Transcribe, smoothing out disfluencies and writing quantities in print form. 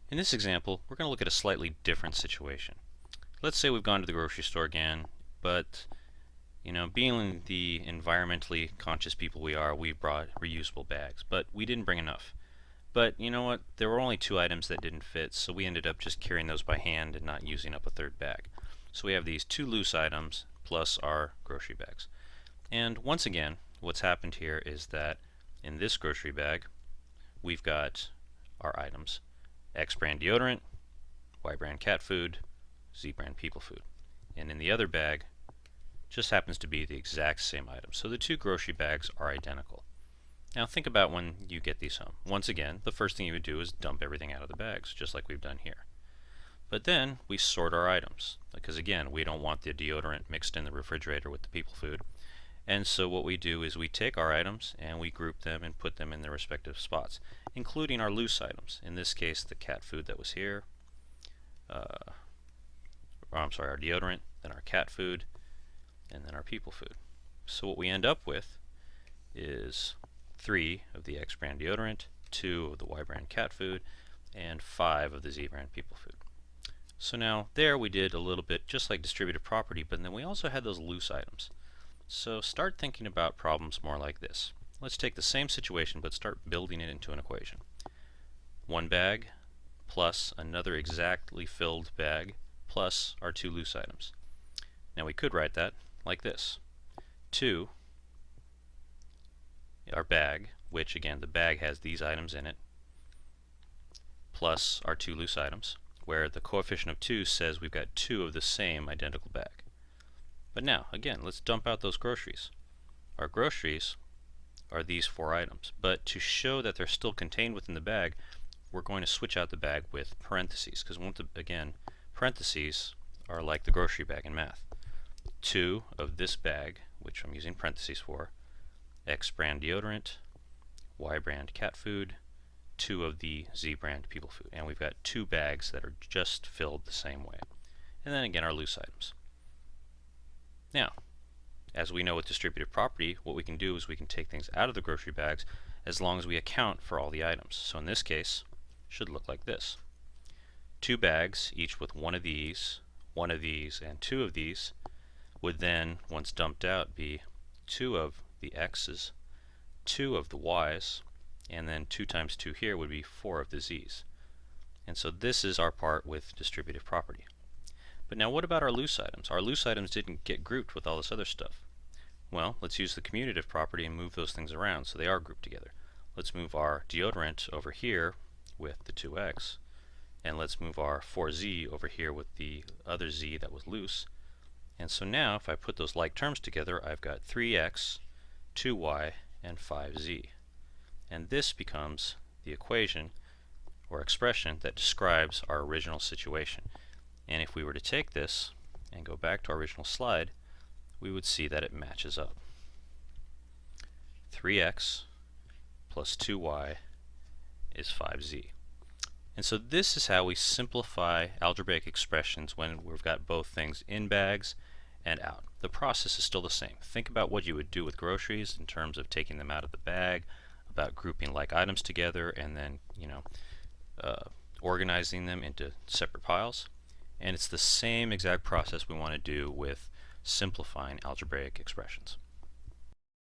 In this example, we're going to look at a slightly different situation. Let's say we've gone to the grocery store again, but being the environmentally conscious people we are, we brought reusable bags, but we didn't bring enough. But you know what? There were only 2 items that didn't fit, so we ended up just carrying those by hand and not using up a third bag. So we have these 2 loose items plus our grocery bags. And once again, what's happened here is that in this grocery bag, we've got our items: X brand deodorant, Y brand cat food, Z brand people food. And in the other bag, just happens to be the exact same item. So the 2 grocery bags are identical. Now think about when you get these home. Once again, the first thing you would do is dump everything out of the bags, just like we've done here. But then we sort our items, because again, we don't want the deodorant mixed in the refrigerator with the people food. And so what we do is we take our items and we group them and put them in their respective spots, including our loose items. In this case, the cat food that was here, our deodorant, then our cat food, and then our people food. So what we end up with is 3 of the X brand deodorant, 2 of the Y brand cat food, and 5 of the Z brand people food. So now there we did a little bit just like distributive property, but then we also had those loose items. So start thinking about problems more like this. Let's take the same situation but start building it into an equation. 1 bag plus another exactly filled bag plus our 2 loose items. Now we could write that like this. 2, our bag, which again the bag has these items in it, plus our 2 loose items, where the coefficient of 2 says we've got 2 of the same identical bag. But now, again, let's dump out those groceries. Our groceries are these 4 items, but to show that they're still contained within the bag, we're going to switch out the bag with parentheses, because again, parentheses are like the grocery bag in math. 2 of this bag, which I'm using parentheses for, X brand deodorant, Y brand cat food, 2 of the Z brand people food. And we've got 2 bags that are just filled the same way. And then again our loose items. Now, as we know with distributive property, what we can do is we can take things out of the grocery bags as long as we account for all the items. So in this case, it should look like this. 2 bags, each with 1 of these, 1 of these, and 2 of these, would then, once dumped out, be 2 of the X's, 2 of the Y's, and then 2 times 2 here would be 4 of the Z's. And so this is our part with distributive property. But now what about our loose items? Our loose items didn't get grouped with all this other stuff. Well, let's use the commutative property and move those things around so they are grouped together. Let's move our deodorant over here with the 2X, and let's move our 4Z over here with the other Z that was loose. And so now if I put those like terms together, I've got 3X, 2Y, and 5Z. And this becomes the equation or expression that describes our original situation. And if we were to take this and go back to our original slide, we would see that it matches up. 3x plus 2y is 5z. And so this is how we simplify algebraic expressions when we've got both things in bags and out. The process is still the same. Think about what you would do with groceries in terms of taking them out of the bag, about grouping like items together, and then organizing them into separate piles. And it's the same exact process we want to do with simplifying algebraic expressions.